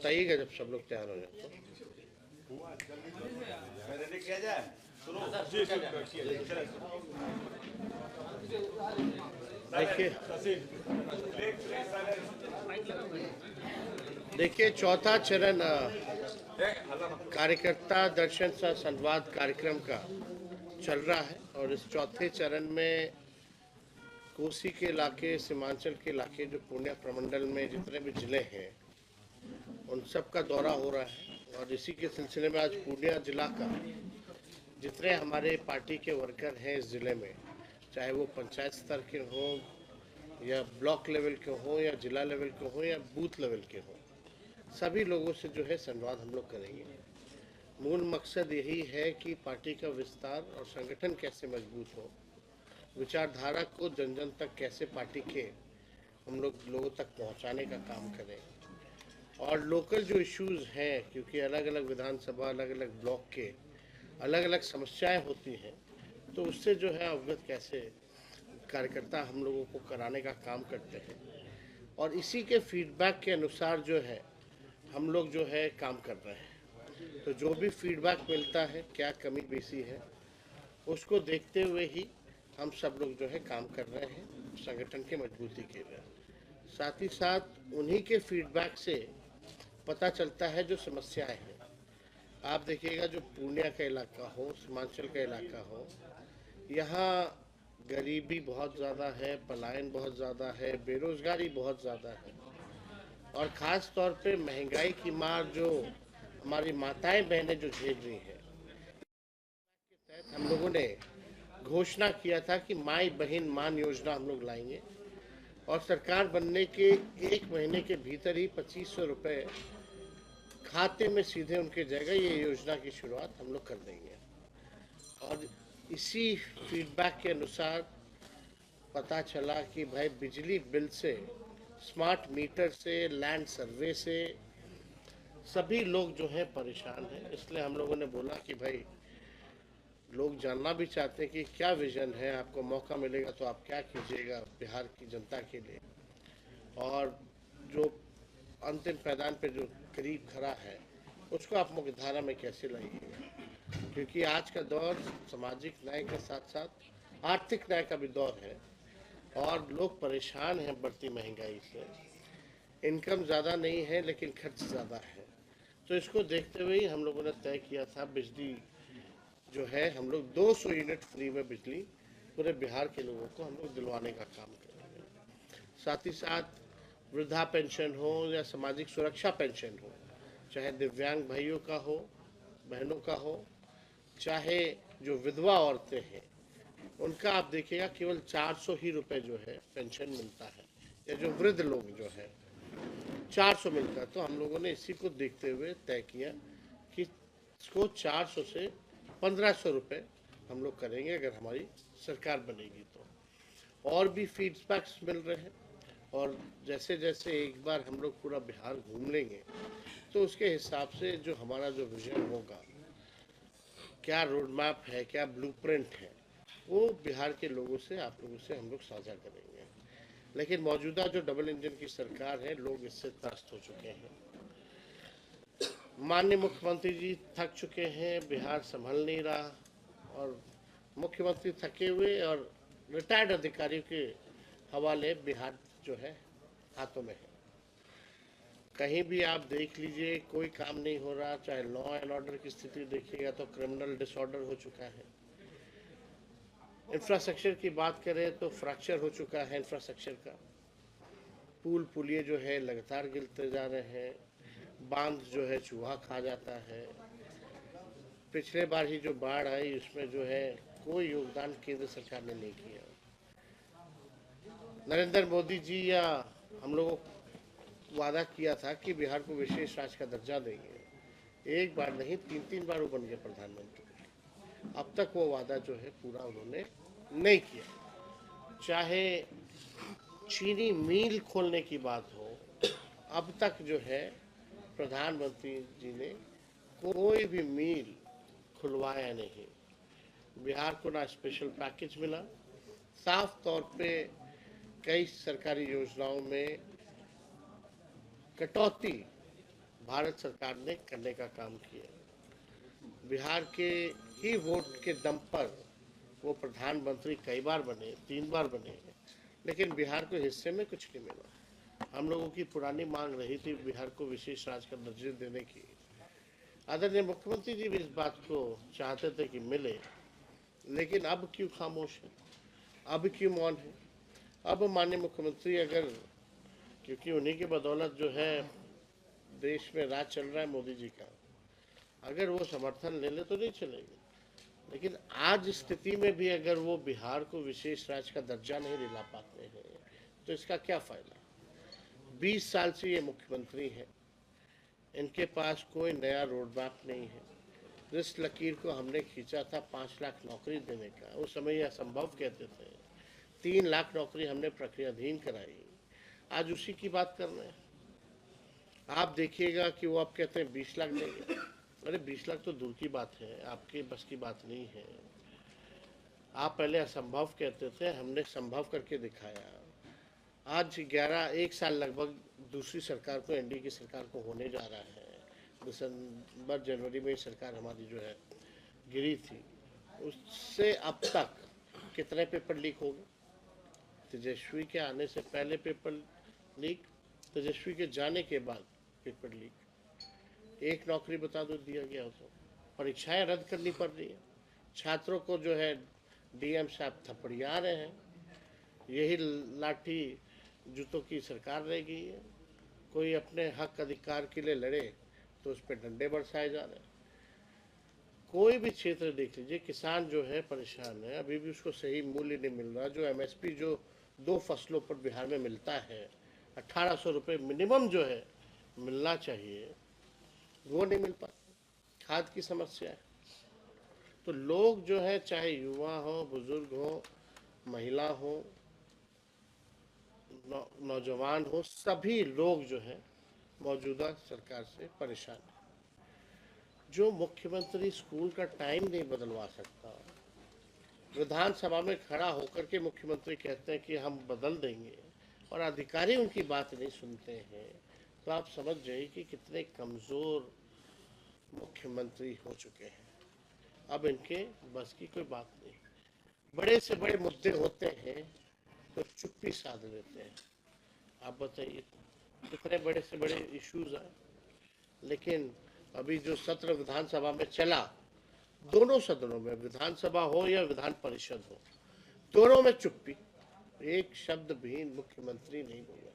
बताइएगा जब सब लोग तैयार हो जाए तो। देखिए चौथा चरण कार्यकर्ता दर्शन सह संवाद कार्यक्रम का चल रहा है और इस चौथे चरण में कोसी के इलाके, सीमांचल के इलाके, जो पूर्णिया प्रमंडल में जितने भी जिले हैं उन सब का दौरा हो रहा है। और इसी के सिलसिले में आज पूर्णिया जिला का जितने हमारे पार्टी के वर्कर हैं इस ज़िले में, चाहे वो पंचायत स्तर के हों या ब्लॉक लेवल के हों या जिला लेवल के हों या बूथ लेवल के हों, सभी लोगों से जो है संवाद हम लोग करेंगे। मूल मकसद यही है कि पार्टी का विस्तार और संगठन कैसे मजबूत हो, विचारधारा को जन जन तक कैसे पार्टी के हम लोग लोगों तक पहुंचाने का काम करें, और लोकल जो इश्यूज़ हैं, क्योंकि अलग अलग विधानसभा, अलग अलग ब्लॉक के अलग अलग समस्याएं होती हैं, तो उससे जो है अवगत कैसे कार्यकर्ता हम लोगों को कराने का काम करते हैं। और इसी के फीडबैक के अनुसार जो है हम लोग जो है काम कर रहे हैं। तो जो भी फीडबैक मिलता है, क्या कमी बेसी है, उसको देखते हुए ही हम सब लोग जो है काम कर रहे हैं संगठन के मजबूती के लिए। साथ ही साथ उन्हीं के फीडबैक से पता चलता है जो समस्याएं हैं। आप देखिएगा जो पूर्णिया का इलाका हो, सीमांचल का इलाका हो, यहाँ गरीबी बहुत ज़्यादा है, पलायन बहुत ज़्यादा है, बेरोज़गारी बहुत ज़्यादा है, और ख़ास तौर पे महंगाई की मार जो हमारी माताएं बहनें जो झेल रही हैं। हम लोगों ने घोषणा किया था कि माई बहन मान योजना हम लोग लाएंगे और सरकार बनने के 1 महीने के भीतर ही 2500 रुपये खाते में सीधे उनके जाएगा। ये योजना की शुरुआत हम लोग कर देंगे। और इसी फीडबैक के अनुसार पता चला कि भाई बिजली बिल से, स्मार्ट मीटर से, लैंड सर्वे से सभी लोग जो हैं परेशान हैं। इसलिए हम लोगों ने बोला कि भाई लोग जानना भी चाहते हैं कि क्या विजन है, आपको मौका मिलेगा तो आप क्या कीजिएगा बिहार की जनता के लिए, और जो अंतिम पैदान पे जो करीब खड़ा है उसको आप मुख्य धारा में कैसे लाइएगा। क्योंकि आज का दौर सामाजिक न्याय के साथ साथ आर्थिक न्याय का भी दौर है और लोग परेशान हैं बढ़ती महंगाई से। इनकम ज़्यादा नहीं है लेकिन खर्च ज़्यादा है। तो इसको देखते हुए ही हम लोगों ने तय किया था बिजली जो है हम लोग 200 यूनिट फ्री में बिजली पूरे बिहार के लोगों को हम लोग दिलवाने का काम करेंगे। साथ ही साथ वृद्धा पेंशन हो या सामाजिक सुरक्षा पेंशन हो, चाहे दिव्यांग भाइयों का हो, बहनों का हो, चाहे जो विधवा औरतें हैं उनका आप देखिएगा केवल 400 ही रुपए जो है पेंशन मिलता है, या जो वृद्ध लोग जो है 400 मिलता है। तो हम लोगों ने इसी को देखते हुए तय किया कि इसको 400 से 1500 रुपये हम लोग करेंगे अगर हमारी सरकार बनेगी तो। और भी फीडबैक्स मिल रहे हैं और जैसे जैसे एक बार हम लोग पूरा बिहार घूम लेंगे तो उसके हिसाब से जो हमारा जो विजन होगा, क्या रोड मैप है, क्या ब्लूप्रिंट है, वो बिहार के लोगों से, आप लोगों से हम लोग साझा करेंगे। लेकिन मौजूदा जो डबल इंजन की सरकार है, लोग इससे त्रस्त हो चुके हैं। माननीय मुख्यमंत्री जी थक चुके हैं, बिहार संभल नहीं रहा, और मुख्यमंत्री थके हुए और रिटायर्ड अधिकारियों के हवाले बिहार जो है हाथों में है। कहीं भी आप देख लीजिए कोई काम नहीं हो रहा। चाहे लॉ एंड ऑर्डर की स्थिति देखिएगा तो क्रिमिनल डिसऑर्डर हो चुका है। इंफ्रास्ट्रक्चर की बात करें तो फ्रैक्चर हो चुका है इंफ्रास्ट्रक्चर का। पुल पुलिये जो है लगातार गिरते जा रहे हैं, बांध जो है चूहा खा जाता है। पिछले बार ही जो बाढ़ आई उसमें जो है कोई योगदान केंद्र सरकार ने नहीं किया। नरेंद्र मोदी जी या हम लोगों वादा किया था कि बिहार को विशेष राज्य का दर्जा देंगे। एक बार नहीं, 3 बार वो बन गए प्रधानमंत्री। अब तक वो वादा जो है पूरा उन्होंने नहीं किया। चाहे चीनी मिल खोलने की बात हो, अब तक जो है प्रधानमंत्री जी ने कोई भी मिल खुलवाया नहीं। बिहार को ना स्पेशल पैकेज मिला। साफ तौर पे कई सरकारी योजनाओं में कटौती भारत सरकार ने करने का काम किया। बिहार के ही वोट के दम पर वो प्रधानमंत्री कई बार बने, 3 बार बने, लेकिन बिहार को हिस्से में कुछ नहीं मिला। हम लोगों की पुरानी मांग रही थी बिहार को विशेष राज्य का दर्जा देने की। आदरणीय मुख्यमंत्री जी भी इस बात को चाहते थे कि मिले, लेकिन अब क्यों खामोश है, अब क्यों मौन है? अब माननीय मुख्यमंत्री अगर, क्योंकि उन्हीं की बदौलत जो है देश में राज चल रहा है मोदी जी का, अगर वो समर्थन ले ले तो नहीं चलेगी। लेकिन आज स्थिति में भी अगर वो बिहार को विशेष राज्य का दर्जा नहीं दिला पाते हैं तो इसका क्या फायदा? 20 साल से ये मुख्यमंत्री हैं, इनके पास कोई नया रोड मैप नहीं है। जिस लकीर को हमने खींचा था 5 लाख नौकरी देने का, उस समय यह असंभव कहते थे। 3 लाख नौकरी हमने प्रक्रियाधीन कराई, आज उसी की बात कर रहे हैं। आप देखिएगा कि वो आप कहते हैं 20 लाख देंगे। अरे 20 लाख तो दूर की बात है, आपके बस की बात नहीं है। आप पहले असंभव कहते थे, हमने संभव करके दिखाया। आज 1 साल लगभग दूसरी सरकार को, एनडीए की सरकार को होने जा रहा है। दिसंबर जनवरी में सरकार हमारी जो है गिरी थी, उससे अब तक कितने पेपर लीक हो गए? तेजस्वी के आने से पहले पेपर लीक, तेजस्वी के जाने के बाद पेपर लीक। एक नौकरी बता दो दिया गया हो तो परीक्षाएं रद्द करनी पड़ रही है। छात्रों को जो है डीएम साहब थपड़िया रहे हैं। यही लाठी जूतों की सरकार रह गई है। कोई अपने हक अधिकार के लिए लड़े तो उस पर डंडे बरसाए जा रहे हैं। कोई भी क्षेत्र देख लीजिए, किसान जो है परेशान है, अभी भी उसको सही मूल्य नहीं मिल रहा। जो एमएसपी जो 2 फसलों पर बिहार में मिलता है, 1800 रुपये मिनिमम जो है मिलना चाहिए, वो नहीं मिल पाता। खाद की समस्या है। तो लोग जो है, चाहे युवा हो, बुजुर्ग हो, महिला हो, नौजवान हो, सभी लोग जो है मौजूदा सरकार से परेशान है। जो मुख्यमंत्री स्कूल का टाइम नहीं बदलवा सकता, विधानसभा में खड़ा होकर के मुख्यमंत्री कहते हैं कि हम बदल देंगे, और अधिकारी उनकी बात नहीं सुनते हैं, तो आप समझ जाइए कि कितने कमज़ोर मुख्यमंत्री हो चुके हैं। अब इनके बस की कोई बात नहीं। बड़े से बड़े मुद्दे होते हैं तो चुप्पी साध लेते हैं। आप बताइए कितने बड़े से बड़े इश्यूज आए, लेकिन अभी जो सत्र विधानसभा में चला, दोनों सदनों में, विधानसभा हो या विधान परिषद हो, दोनों में चुप्पी, एक शब्द भी मुख्यमंत्री नहीं बोला।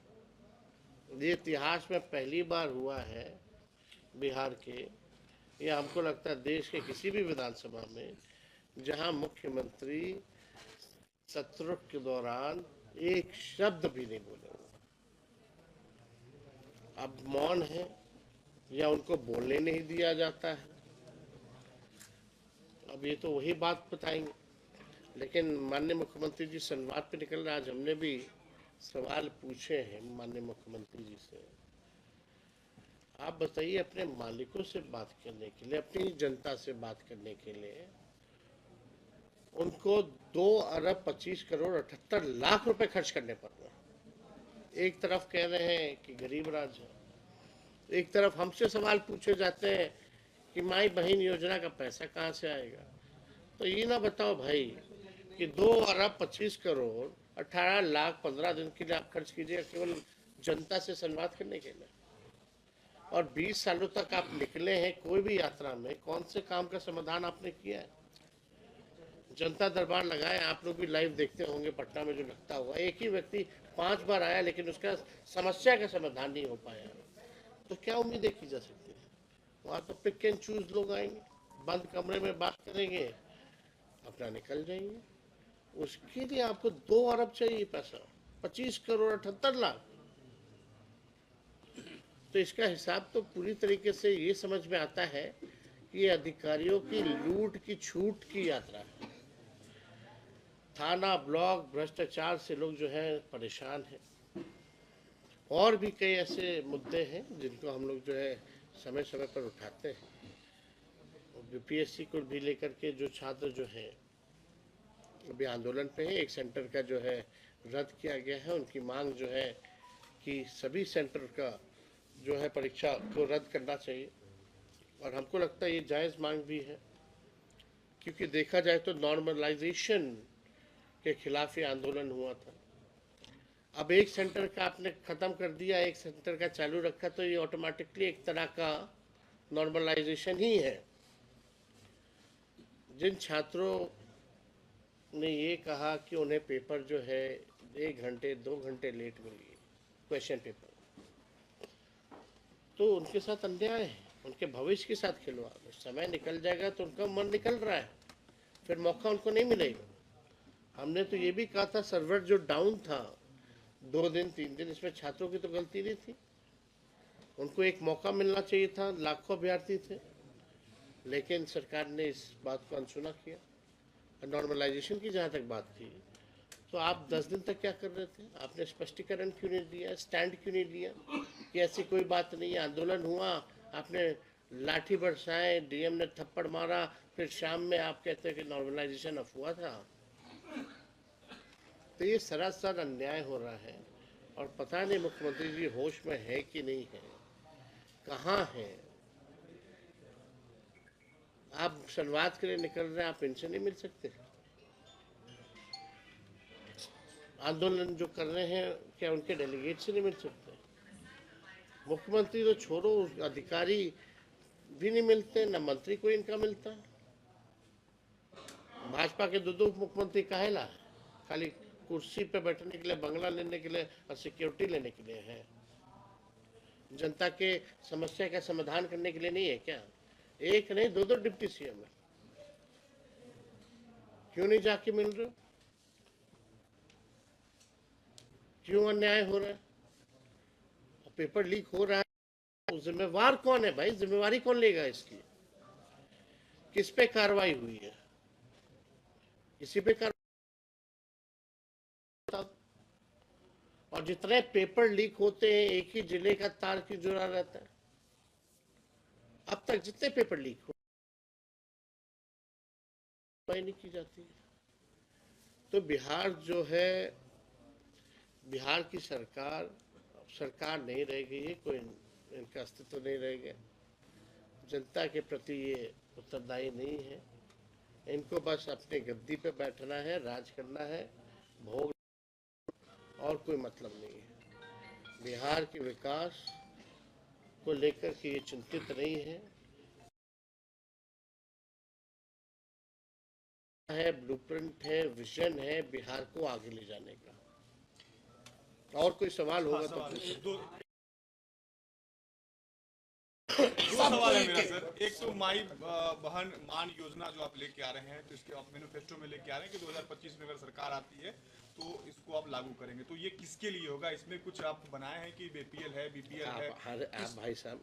ये इतिहास में पहली बार हुआ है बिहार के, या हमको लगता है देश के किसी भी विधानसभा में, जहां मुख्यमंत्री सत्र के दौरान एक शब्द भी नहीं बोले। अब मौन है या उनको बोलने नहीं दिया जाता है, अब ये तो वही बात बताएंगे। लेकिन माननीय मुख्यमंत्री जी संवाद पे निकल रहे। आज हमने भी सवाल पूछे हैं माननीय मुख्यमंत्री जी से। आप बताइए, अपने मालिकों से बात करने के लिए, अपनी जनता से बात करने के लिए उनको 2 अरब 25 करोड़ 78 लाख रुपए खर्च करने पड़ रहे हैं। एक तरफ कह रहे हैं कि गरीब राज है, एक तरफ हमसे सवाल पूछे जाते हैं कि माई बहन योजना का पैसा कहाँ से आएगा। तो ये ना बताओ भाई कि 2 अरब 25 करोड़ 18 लाख 15 दिन के लिए आप खर्च कीजिए केवल जनता से संवाद करने के लिए, और 20 सालों तक आप निकले हैं कोई भी यात्रा में, कौन से काम का समाधान आपने किया है? जनता दरबार लगाए, आप लोग भी लाइव देखते होंगे, पटना में जो लगता हुआ, एक ही व्यक्ति 5 बार आया लेकिन उसका समस्या का समाधान नहीं हो पाया। तो क्या उम्मीदें की जा सकती है? वहाँ तो पिक एंड चूज लोग आएंगे, बंद कमरे में बात करेंगे, अपना निकल जाएंगे। उसके लिए आपको 2 अरब चाहिए पैसा, 25 करोड़ 78 लाख। तो इसका हिसाब तो पूरी तरीके से ये समझ में आता है कि ये अधिकारियों की लूट की छूट की यात्रा है। थाना ब्लॉक भ्रष्टाचार से लोग जो है परेशान हैं। और भी कई ऐसे मुद्दे हैं जिनको हम लोग जो है समय समय पर उठाते हैं। बीपीएससी को भी लेकर के जो छात्र जो हैं अभी आंदोलन पे है, एक सेंटर का जो है रद्द किया गया है। उनकी मांग जो है कि सभी सेंटर का जो है परीक्षा को रद्द करना चाहिए, और हमको लगता है ये जायज़ मांग भी है, क्योंकि देखा जाए तो नॉर्मलाइजेशन के खिलाफ ये आंदोलन हुआ था। अब एक सेंटर का आपने ख़त्म कर दिया, एक सेंटर का चालू रखा, तो ये ऑटोमेटिकली एक तरह का नॉर्मलाइजेशन ही है। जिन छात्रों ने ये कहा कि उन्हें पेपर जो है 1 घंटे 2 घंटे लेट मिली क्वेश्चन पेपर, तो उनके साथ अन्याय है, उनके भविष्य के साथ खिलवाड़। समय निकल जाएगा तो उनका मन निकल रहा है, फिर मौका उनको नहीं मिलेगा। हमने तो ये भी कहा था सर्वर जो डाउन था 2 दिन 3 दिन, इसमें छात्रों की तो गलती नहीं थी, उनको एक मौका मिलना चाहिए था, लाखों अभ्यर्थी थे, लेकिन सरकार ने इस बात को अनसुना किया। नॉर्मलाइजेशन की जहाँ तक बात थी, तो आप 10 दिन तक क्या कर रहे थे? आपने स्पष्टीकरण क्यों नहीं दिया, स्टैंड क्यों नहीं लिया कि ऐसी कोई बात नहीं है? आंदोलन हुआ, आपने लाठी बरसाए, डीएम ने थप्पड़ मारा, फिर शाम में आप कहते हैं कि नॉर्मलाइजेशन अफवाह था। तो ये सरासर अन्याय हो रहा है, और पता नहीं मुख्यमंत्री जी होश में है कि नहीं है, कहाँ है। आप संवाद के लिए निकल रहे हैं, आप इनसे नहीं मिल सकते? आंदोलन जो कर रहे हैं, क्या उनके डेलीगेट से नहीं मिल सकते? मुख्यमंत्री तो छोड़ो, अधिकारी भी नहीं मिलते, न मंत्री कोई इनका मिलता है। भाजपा के दो मुख्यमंत्री काहेला है? खाली कुर्सी पे बैठने के लिए, बंगला लेने के लिए और सिक्योरिटी लेने के लिए है, जनता के समस्या का समाधान करने के लिए नहीं है क्या? एक नहीं, दो डिप्टी सीएम है, क्यों नहीं जाके मिल रहे? क्यों अन्याय हो रहा है? पेपर लीक हो रहा है, तो जिम्मेवार कौन है भाई? जिम्मेवारी कौन लेगा इसकी? किस पे कार्रवाई हुई है? किसी पे कार्रवाई? और जितने पेपर लीक होते हैं, एक ही जिले का तार क्यों जुड़ा रहता है? अब तक जितने पेपर लीक हो नहीं की जाती है। तो बिहार जो है, बिहार की सरकार नहीं रह गई है, कोई इनका अस्तित्व नहीं रह गया, जनता के प्रति ये उत्तरदायी नहीं है। इनको बस अपने गद्दी पे बैठना है, राज करना है, भोग, और कोई मतलब नहीं है। बिहार के विकास को लेकर के ये चिंतित नहीं है, ब्लूप्रिंट है, विजन है बिहार को आगे ले जाने का। और कोई सवाल होगा तो पूछिए। दो सवाल है मेरा सर। एक तो माई बहन मान योजना जो आप लेके आ रहे हैं, तो इसके आप मैनिफेस्टो में लेके आ रहे हैं कि 2025 में अगर सरकार आती है तो इसको आप लागू करेंगे, तो ये किसके लिए होगा? इसमें कुछ आप बनाए हैं कि बीपीएल है, बीपीएल है? आप भाई साहब,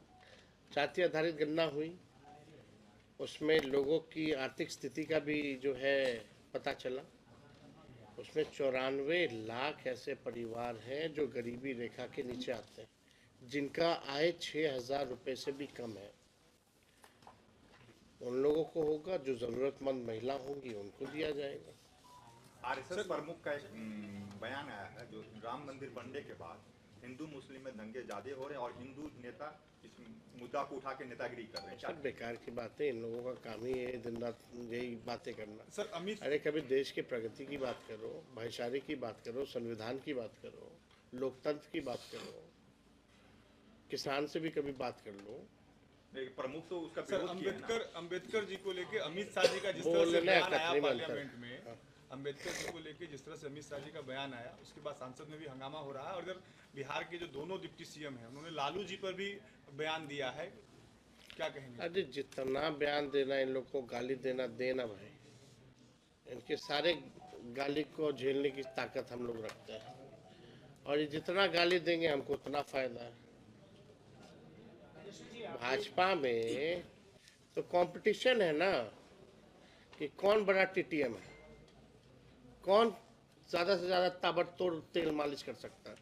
जाति आधारित गणना हुई, उसमें लोगों की आर्थिक स्थिति का भी जो है पता चला। उसमें 94 लाख ऐसे परिवार हैं जो गरीबी रेखा के नीचे आते हैं, जिनका आय 6,000 रुपये से भी कम है। उन लोगों को होगा, जो जरूरतमंद महिला होंगी उनको दिया जाएगा। आरएसएस प्रमुख का एक बयान आया है, जो राम मंदिर बनने के बाद हिंदू मुस्लिम में दंगे ज्यादा हो रहे हैं और हिंदू नेता इस मुद्दा को उठा के नेतागिरी कर रहे हैं। सब बेकार की बातें, इन लोगों का काम ही है दिन रात यही बातें करना। सर अमित, अरे कभी देश की प्रगति की बात करो, भाईचारे की बात करो, संविधान की बात करो, लोकतंत्र की बात करो, किसान से भी कभी बात कर लो। प्रमुख तो उसका सर अंबेडकर जी को लेके अमित शाह जी का जिस तरह से बयान आया पार्लियामेंट में, अंबेडकर जी को लेके जिस तरह से अमित शाह जी का बयान आया, उसके बाद संसद में भी हंगामा हो रहा है। और इधर बिहार के जो दोनों डिप्टी सीएम हैं, उन्होंने लालू जी पर भी बयान दिया है, क्या कहेंगे? अरे जितना बयान देना, इन लोग को गाली देना भाई, इनके सारे गाली को झेलने की ताकत हम लोग रखते हैं, और ये जितना गाली देंगे हमको उतना फायदा है। भाजपा में तो कंपटीशन है ना, कि कौन बड़ा टीटीएम है, कौन ज्यादा से ज्यादा ताबड़तोड़ तेल मालिश कर सकता है।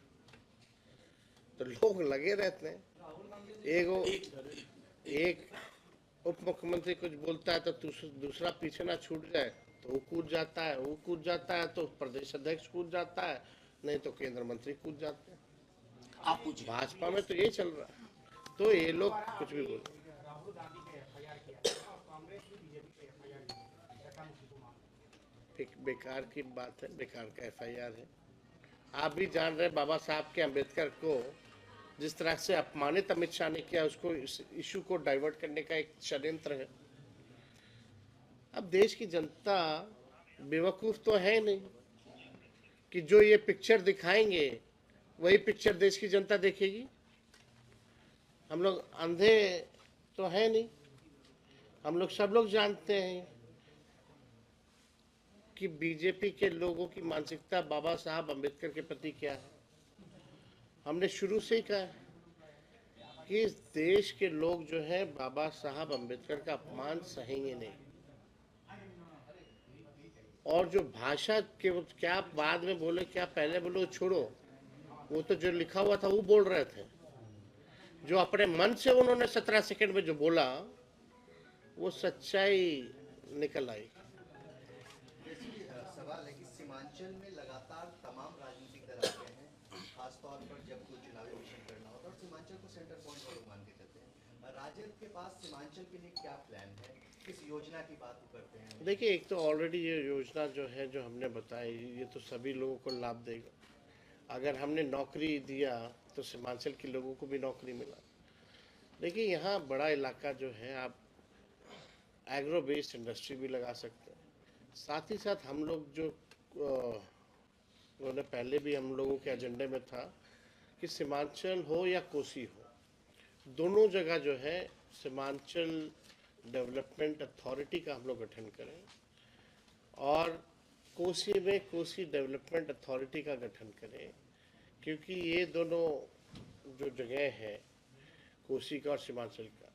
तो लोग लगे रहते हैं, एक उप मुख्यमंत्री कुछ बोलता है तो दूसरा पीछे ना छूट जाए, तो वो कूद जाता है, वो कूद जाता है तो प्रदेश अध्यक्ष कूद जाता है, नहीं तो केंद्र मंत्री कूद जाते हैं। आप पूछिए। भाजपा में तो ये चल रहा है। तो ये लोग कुछ भी बोले। राहुल गांधी पे एफआईआर किया और कांग्रेस भी बीजेपी पे एफआईआर किया। एक बेकार की बात है, बेकार का एफआईआर है। आप भी जान रहे बाबा साहब के अम्बेडकर को जिस तरह से अपमानित अमित शाह ने किया, उसको इस इशू को डाइवर्ट करने का एक षड्यंत्र है। अब देश की जनता बेवकूफ तो है नहीं कि जो ये पिक्चर दिखाएंगे वही पिक्चर देश की जनता देखेगी। हम लोग अंधे तो है नहीं, हम लोग सब लोग जानते हैं कि बीजेपी के लोगों की मानसिकता बाबा साहब अम्बेडकर के प्रति क्या है। हमने शुरू से ही कहा कि इस देश के लोग जो हैं बाबा साहब अम्बेडकर का अपमान सहेंगे नहीं। और जो भाषा के क्या बाद में बोले क्या पहले बोले वो छोड़ो, वो तो जो लिखा हुआ था वो बोल रहे थे। जो अपने मन से उन्होंने 17 सेकंड में जो बोला वो सच्चाई निकल आई। सवाल है कि सीमांचल में लगातार तमाम राजनीतिक दल आते हैं, खासतौर पर जब कोई चुनावी मिशन करना होता है और सीमांचल को सेंटर पॉइंट पर मान के चलते हैं। राजद के पास सीमांचल के लिए क्या प्लान है, किस योजना की बात करते हैं? देखिए, एक तो ऑलरेडी ये योजना जो है जो हमने बताई ये तो सभी लोगों को लाभ देगा। अगर हमने नौकरी दिया तो सीमांचल के लोगों को भी नौकरी मिला। देखिए, यहाँ बड़ा इलाका जो है आप एग्रो बेस्ड इंडस्ट्री भी लगा सकते हैं। साथ ही साथ हम लोग जो उन्होंने पहले भी हम लोगों के एजेंडे में था कि सीमांचल हो या कोसी हो, दोनों जगह जो है सीमांचल डेवलपमेंट अथॉरिटी का हम लोग गठन करें और कोसी में कोसी डेवलपमेंट अथॉरिटी का गठन करें, क्योंकि ये दोनों जो जगह है कोसी का और सीमांचल का,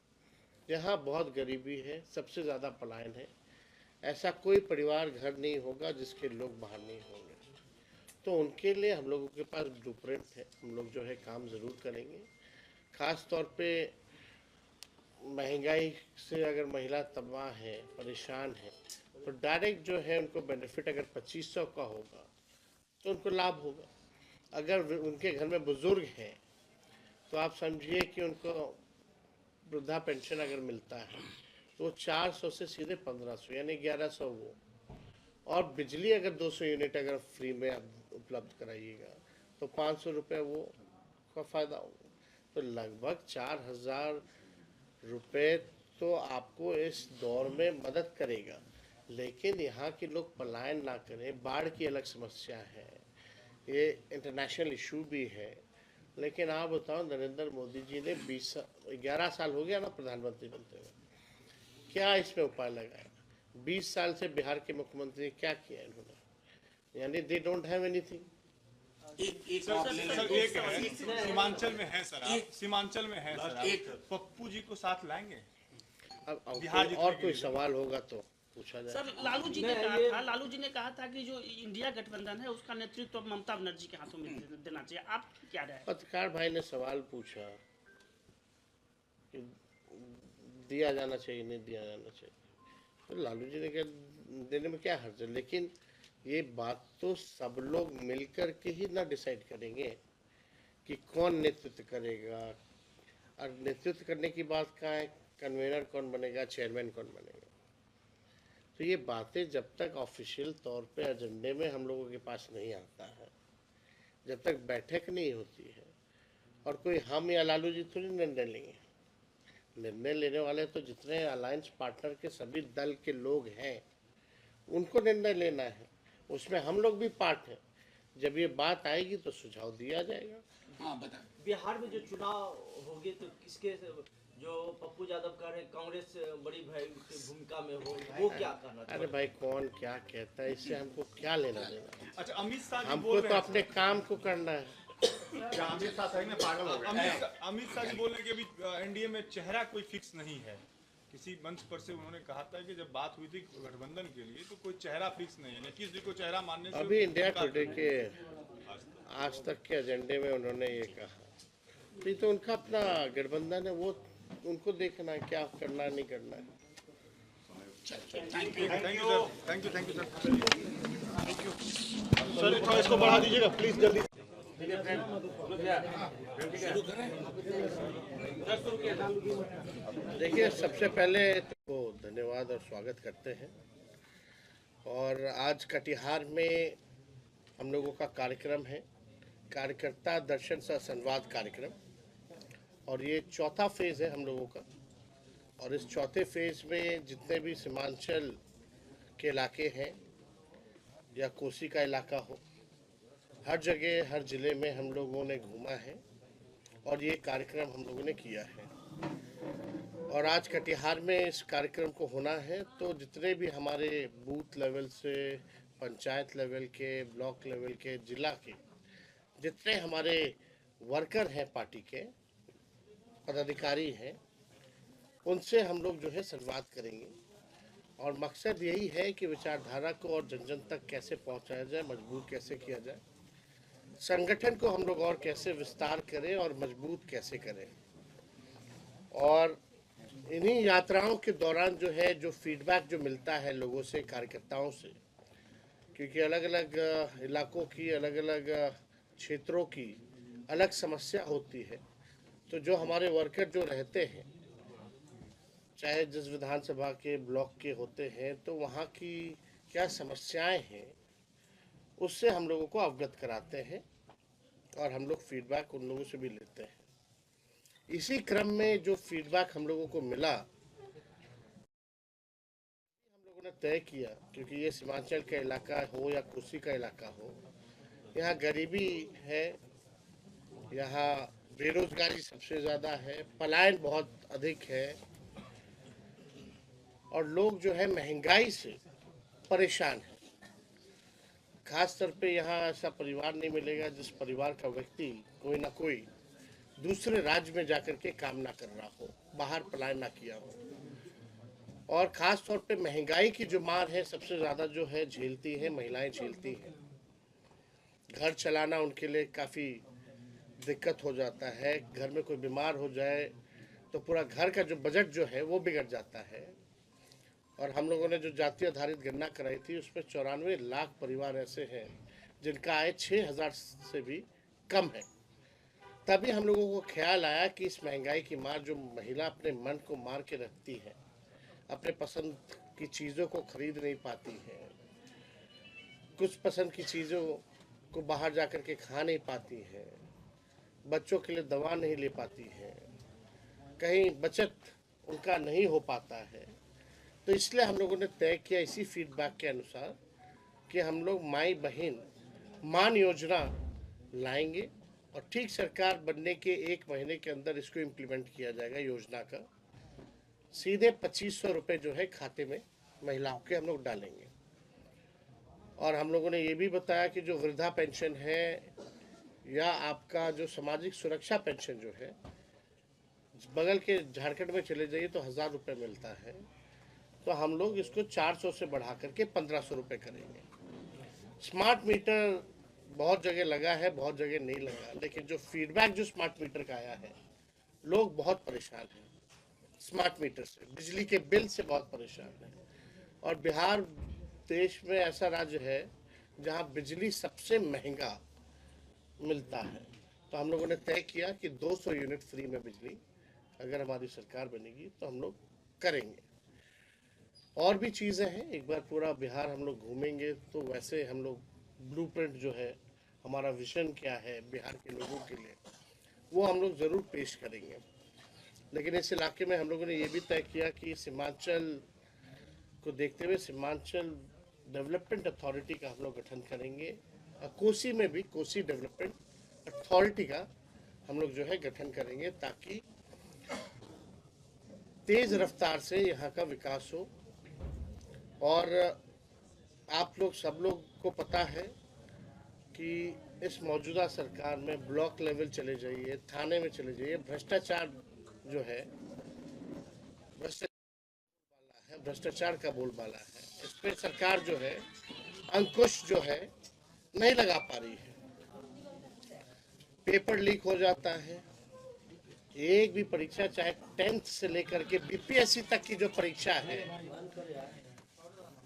यहाँ बहुत गरीबी है, सबसे ज़्यादा पलायन है। ऐसा कोई परिवार घर नहीं होगा जिसके लोग बाहर नहीं होंगे। तो उनके लिए हम लोगों के पास ब्लूप्रिंट है, हम लोग जो है काम ज़रूर करेंगे। ख़ास तौर पे महंगाई से अगर महिला तबाह है, परेशान है, तो डायरेक्ट जो है उनको बेनिफिट अगर 2500 का होगा तो उनको लाभ होगा। अगर उनके घर में बुज़ुर्ग हैं तो आप समझिए कि उनको वृद्धा पेंशन अगर मिलता है तो 400 से सीधे 1500 यानी 1100 वो, और बिजली अगर 200 यूनिट अगर फ्री में आप उपलब्ध कराइएगा तो 500 रुपये वो का फ़ायदा होगा। तो लगभग 4000 रुपये तो आपको इस दौर में मदद करेगा। लेकिन यहाँ के लोग पलायन ना करें, बाढ़ की अलग समस्या है, ये इंटरनेशनल इशू भी है। लेकिन आप बताओ, नरेंद्र मोदी जी ने 11 साल हो गया ना प्रधानमंत्री बनते हुए, क्या इसमें उपाय लगाया? 20 साल से बिहार के मुख्यमंत्री ने क्या किया इन्होंने? यानी they don't have anything. Seemanchal में है सर, आप सीमांचल में है सर, आप पप्पू जी को साथ लाएंगे? अब और कोई सवाल होगा तो पूछा जाए। सर, लालू जी ने कहा था कि जो इंडिया गठबंधन है उसका नेतृत्व ममता बनर्जी के हाथों में देना चाहिए। आप क्या राय? पत्रकार भाई ने सवाल पूछा कि दिया जाना चाहिए, नहीं दिया जाना चाहिए, तो लालू जी ने कहा देने में क्या हर्ज है। लेकिन ये बात तो सब लोग मिलकर के ही ना डिसाइड करेंगे कि कौन नेतृत्व करेगा। और नेतृत्व करने की बात कहाँ है? कन्वेनर कौन बनेगा, चेयरमैन कौन बनेगा? तो ये बातें जब तक ऑफिशियल तौर पे एजेंडे में हम लोगों के पास नहीं आता है, जब तक बैठक नहीं होती है, और कोई हम या लालू जी थोड़ी निर्णय लेंगे। निर्णय लेने वाले तो जितने अलायंस पार्टनर के सभी दल के लोग हैं उनको निर्णय लेना है, उसमें हम लोग भी पार्ट हैं। जब ये बात आएगी तो सुझाव दिया जाएगा। हाँ, बताएं। बिहार में जो चुनाव होंगे तो किसके, जो पप्पू यादव कह रहे हैं कांग्रेस बड़ी भाई की भूमिका में हो, वो क्या कहना? अरे भाई, कौन क्या कहता है, इससे हमको क्या लेना देना? अच्छा, अमित शाह जी हमको बोल तो रहे हैं अपने काम को करना है। क्या अमित शाह सही में पागल हो गए? अमित शाह जी बोल रहे हैं कि अभी एनडीए में चेहरा कोई फिक्स नहीं है। किसी मंच पर से उन्होंने कहा था कि जब बात हुई थी गठबंधन के लिए तो कोई चेहरा फिक्स नहीं है, नीतीश जी को चेहरा मानने से अभी इंडिया टुडे के आज तक के एजेंडे में उन्होंने ये कहा। तो ये तो उनका अपना गठबंधन है, वो उनको देखना है क्या करना है, नहीं करना है। Thank you. Thank you sir. Sir, थोड़ा इसको बढ़ा दीजिएगा प्लीज, जल्दी। शुरू करें। देखिए, सबसे पहले तो धन्यवाद और स्वागत करते हैं। और आज कटिहार में हम लोगों का कार्यक्रम है, कार्यकर्ता दर्शन सह संवाद कार्यक्रम, और ये चौथा फेज़ है हम लोगों का। और इस चौथे फेज़ में जितने भी सीमांचल के इलाके हैं या कोसी का इलाका हो, हर जगह हर ज़िले में हम लोगों ने घूमा है और ये कार्यक्रम हम लोगों ने किया है। और आज कटिहार में इस कार्यक्रम को होना है, तो जितने भी हमारे बूथ लेवल से पंचायत लेवल के, ब्लॉक लेवल के, जिला के जितने हमारे वर्कर हैं, पार्टी के पदाधिकारी हैं, उनसे हम लोग जो है संवाद करेंगे। और मकसद यही है कि विचारधारा को और जन जन तक कैसे पहुंचाया जाए, मजबूत कैसे किया जाए, संगठन को हम लोग और कैसे विस्तार करें और मजबूत कैसे करें। और इन्हीं यात्राओं के दौरान जो है, जो फीडबैक जो मिलता है लोगों से, कार्यकर्ताओं से, क्योंकि अलग अलग इलाकों की, अलग अलग क्षेत्रों की अलग समस्या होती है, तो जो हमारे वर्कर जो रहते हैं, चाहे जिस विधानसभा के, ब्लॉक के होते हैं, तो वहाँ की क्या समस्याएं हैं, उससे हम लोगों को अवगत कराते हैं और हम लोग फीडबैक उन लोगों से भी लेते हैं। इसी क्रम में जो फीडबैक हम लोगों को मिला, हम लोगों ने तय किया, क्योंकि ये सीमांचल का इलाका हो या कोसी का इलाका हो, यहाँ गरीबी है, यहाँ बेरोजगारी सबसे ज़्यादा है, पलायन बहुत अधिक है, और लोग जो है महंगाई से परेशान है। खास तौर पे यहाँ ऐसा परिवार नहीं मिलेगा जिस परिवार का व्यक्ति कोई ना कोई दूसरे राज्य में जाकर के काम ना कर रहा हो, बाहर पलायन ना किया हो। और ख़ास तौर पे महंगाई की जो मार है, सबसे ज़्यादा जो है झेलती है महिलाएं, झेलती हैं। घर चलाना उनके लिए काफ़ी दिक्कत हो जाता है। घर में कोई बीमार हो जाए तो पूरा घर का जो बजट जो है वो बिगड़ जाता है। और हम लोगों ने जो जाति आधारित गणना कराई थी, उसमें 94 लाख परिवार ऐसे हैं जिनका आय 6,000 से भी कम है। तभी हम लोगों को ख्याल आया कि इस महंगाई की मार, जो महिला अपने मन को मार के रखती है, अपने पसंद की चीज़ों को खरीद नहीं पाती है, कुछ पसंद की चीज़ों को बाहर जा कर के खा नहीं पाती है, बच्चों के लिए दवा नहीं ले पाती है, कहीं बचत उनका नहीं हो पाता है। तो इसलिए हम लोगों ने तय किया, इसी फीडबैक के अनुसार, कि हम लोग माई बहन मान योजना लाएंगे और ठीक सरकार बनने के 1 महीने के अंदर इसको इम्प्लीमेंट किया जाएगा। योजना का सीधे 2500 रुपये जो है खाते में महिलाओं के हम लोग डालेंगे। और हम लोगों ने ये भी बताया कि जो वृद्धा पेंशन है या आपका जो सामाजिक सुरक्षा पेंशन जो है, बगल के झारखंड में चले जाइए तो 1000 रुपये मिलता है, तो हम लोग इसको 400 से बढ़ा करके 1500 रुपये करेंगे। स्मार्ट मीटर बहुत जगह लगा है, बहुत जगह नहीं लगा, लेकिन जो फीडबैक जो स्मार्ट मीटर का आया है, लोग बहुत परेशान हैं स्मार्ट मीटर से, बिजली के बिल से बहुत परेशान हैं। और बिहार देश में ऐसा राज्य है जहां बिजली सबसे महंगा मिलता है। तो हम लोगों ने तय किया कि 200 यूनिट फ्री में बिजली अगर हमारी सरकार बनेगी तो हम लोग करेंगे। और भी चीज़ें हैं, एक बार पूरा बिहार हम लोग घूमेंगे तो वैसे हम लोग ब्लूप्रिंट जो है, हमारा विजन क्या है बिहार के लोगों के लिए, वो हम लोग ज़रूर पेश करेंगे। लेकिन इस इलाके में हम लोगों ने ये भी तय किया कि सीमांचल को देखते हुए सीमांचल डेवलपमेंट अथॉरिटी का हम लोग गठन करेंगे, और कोसी में भी कोसी डेवलपमेंट अथॉरिटी का हम लोग जो है गठन करेंगे, ताकि तेज रफ्तार से यहाँ का विकास हो। और आप लोग सब लोग को पता है कि इस मौजूदा सरकार में ब्लॉक लेवल चले जाइए, थाने में चले जाइए, भ्रष्टाचार जो है, भ्रष्टाचार का बोलबाला है। इस पर सरकार जो है अंकुश जो है नहीं लगा पा रही है। पेपर लीक हो जाता है, एक भी परीक्षा, चाहे 10th से लेकर के बीपीएससी तक की जो परीक्षा है,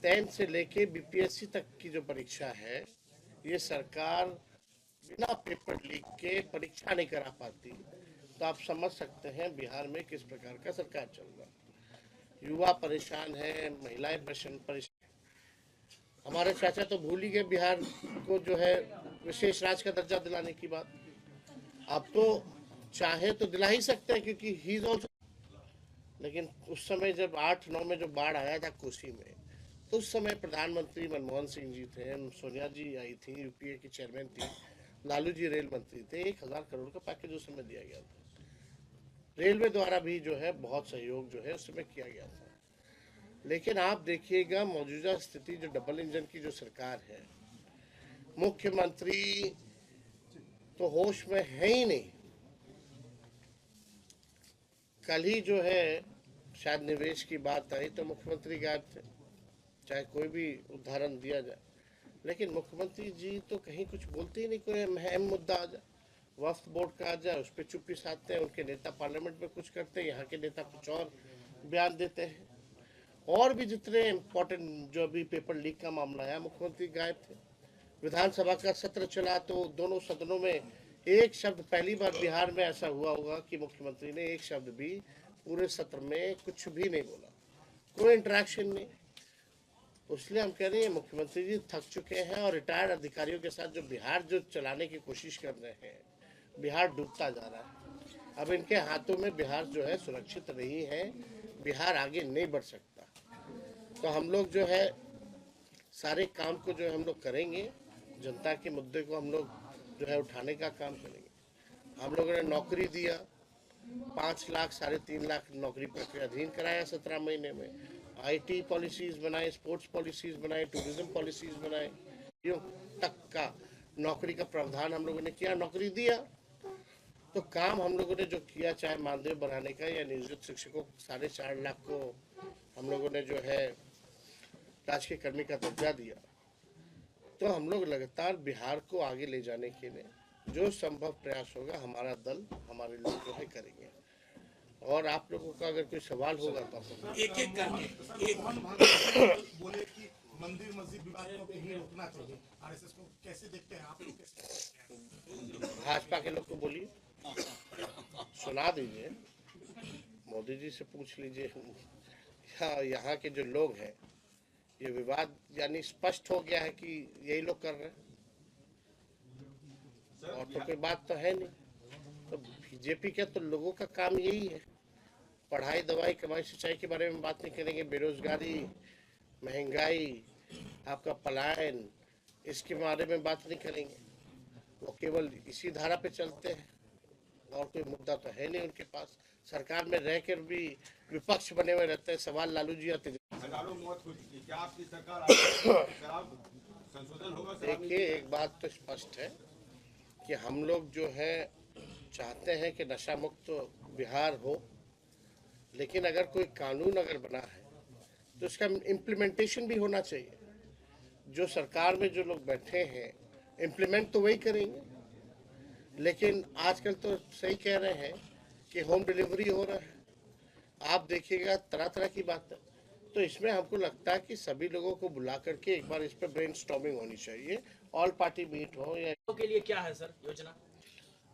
10th से लेके बीपीएससी तक की जो परीक्षा है, ये सरकार बिना पेपर लीक के परीक्षा नहीं करा पाती, तो आप समझ सकते हैं बिहार में किस प्रकार का सरकार चल रहा है। युवा परेशान है, महिलाएं परेशान। हमारे चाचा तो भूल ही गए बिहार को जो है विशेष राज्य का दर्जा दिलाने की बात। अब तो चाहे तो दिला ही सकते हैं, क्योंकि ही इज ऑल्सो। लेकिन उस समय जब 8-9 में जो बाढ़ आया था कोसी में, तो उस समय प्रधानमंत्री मनमोहन सिंह जी थे, सोनिया जी आई थी, यूपीए की चेयरमैन थी, लालू जी रेल मंत्री थे। 1000 करोड़ का पैकेज उस समय दिया गया था। रेलवे द्वारा भी जो है बहुत सहयोग जो है उस समय किया गया था। लेकिन आप देखिएगा मौजूदा स्थिति, जो डबल इंजन की जो सरकार है, मुख्यमंत्री तो होश में है ही नहीं। कल ही जो है शायद निवेश की बात आई तो मुख्यमंत्री गायब थे, चाहे कोई भी उदाहरण दिया जाए। लेकिन मुख्यमंत्री जी तो कहीं कुछ बोलते ही नहीं। कोई अहम मुद्दा आ जाए, वक्फ बोर्ड का आ जाए, उस पर चुप्पी साधते हैं। उनके नेता पार्लियामेंट में कुछ करते हैं, यहाँ के नेता कुछ और बयान देते हैं। और भी जितने इम्पोर्टेंट जो अभी पेपर लीक का मामला है, मुख्यमंत्री गायब थे। विधानसभा का सत्र चला तो दोनों सदनों में एक शब्द, पहली बार बिहार में ऐसा हुआ होगा कि मुख्यमंत्री ने एक शब्द भी पूरे सत्र में कुछ भी नहीं बोला, कोई इंटरेक्शन नहीं। इसलिए हम कह रहे हैं मुख्यमंत्री जी थक चुके हैं और रिटायर्ड अधिकारियों के साथ जो बिहार जो चलाने की कोशिश कर रहे हैं, बिहार डूबता जा रहा है। अब इनके हाथों में बिहार जो है सुरक्षित नहीं है, बिहार आगे नहीं बढ़ सकता। तो हम लोग जो है सारे काम को जो है हम लोग करेंगे, जनता के मुद्दे को हम लोग जो है उठाने का काम करेंगे। हम लोगों ने नौकरी दिया, 5 लाख 3.5 लाख नौकरी प्रक्रिया अधीन कराया 17 महीने में। आईटी पॉलिसीज बनाए, स्पोर्ट्स पॉलिसीज बनाए, टूरिज्म पॉलिसीज बनाए, तक का नौकरी का प्रावधान हम लोगों ने किया, नौकरी दिया। तो काम हम लोगों ने जो किया, चाहे मानदेय बढ़ाने का या नियोजित शिक्षकों 4.5 लाख को हम लोगों ने जो है राजकीय कर्मी का दर्जा दिया। तो हम लोग लगातार बिहार को आगे ले जाने के लिए जो संभव प्रयास होगा हमारा दल, हमारे लोग जो है करेंगे। और आप लोगों का अगर कोई सवाल होगा तो आप एक-एक करके बोले कि मंदिर मस्जिद विवाद को कहीं रोकना चाहिए, आरएसएस को कैसे देखते हैं आप लोग? भाजपा के लोग को बोलिए, सुना दीजिए, मोदी जी से पूछ लीजिए। यहाँ के जो लोग हैं, ये विवाद यानी स्पष्ट हो गया है कि यही लोग कर रहे हैं, और तो कोई बात तो है नहीं। तो बीजेपी के तो लोगों का काम यही है, पढ़ाई, दवाई, कमाई, सिंचाई के बारे में बात नहीं करेंगे, बेरोजगारी, महंगाई, आपका पलायन, इसके बारे में बात नहीं करेंगे। वो केवल इसी धारा पे चलते हैं, और कोई मुद्दा तो है नहीं उनके पास। सरकार में रहकर भी विपक्ष बने हुए रहते हैं। सवाल लालू जी आते, देखिए एक बात तो स्पष्ट है कि हम लोग जो है चाहते हैं कि नशा मुक्त बिहार हो, लेकिन अगर कोई कानून अगर बना है तो उसका इम्प्लीमेंटेशन भी होना चाहिए। जो सरकार में जो लोग बैठे हैं इम्प्लीमेंट तो वही करेंगे, लेकिन आजकल तो सही कह रहे हैं कि होम डिलीवरी हो रहा है, आप देखिएगा तरह तरह की बात है। तो इसमें हमको लगता है कि सभी लोगों को बुला करके एक बार इस पर ब्रेनस्टॉर्मिंग होनी चाहिए, ऑल पार्टी मीट हो। या के लिए क्या है सर योजना?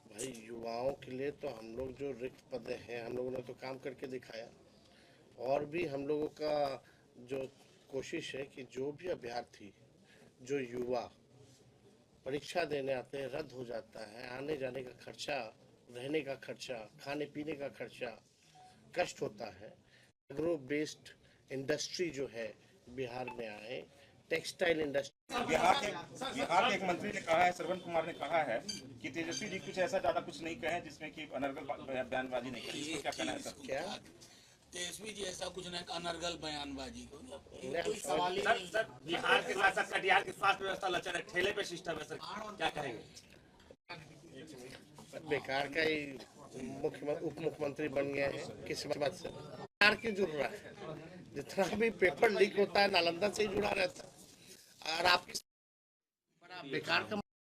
भाई युवाओं के लिए तो हम लोग जो रिक्त पद हैं, हम लोगों ने तो काम करके दिखाया। और भी हम लोगों का जो कोशिश है कि जो भी अभ्यर्थी, जो युवा परीक्षा देने आते हैं, रद्द हो जाता है, आने जाने का खर्चा, रहने का खर्चा, खाने पीने का खर्चा, कष्ट होता है। एग्रो बेस्ड इंडस्ट्री जो है बिहार में आए, टेक्सटाइल इंडस्ट्री। बिहार के एक मंत्री ने कहा है, श्रवण कुमार ने कहा है कि तेजस्वी जी कुछ ऐसा ज्यादा कुछ नहीं कहे जिसमें कि अनर्गल बयानबाजी नहीं करी। इसको क्या कहना है सर? क्या तेजस्वी जी ऐसा कुछ नहीं, अनर्गल बयानबाजी को कोई सवाल ही नहीं। सर बिहार के साथ साथ कटिहार की स्वास्थ्य व्यवस्था लचर है, ठेले पे सिस्टम है सर, क्या कहेंगे? बेकार का ही उप मुख्यमंत्री बन गए हैं किस्मत से। बिहार क्यों जुड़ रहा है? जितना भी पेपर लीक होता है नालंदा से ही जुड़ा रहता है। और आपकी बड़ा बेकार का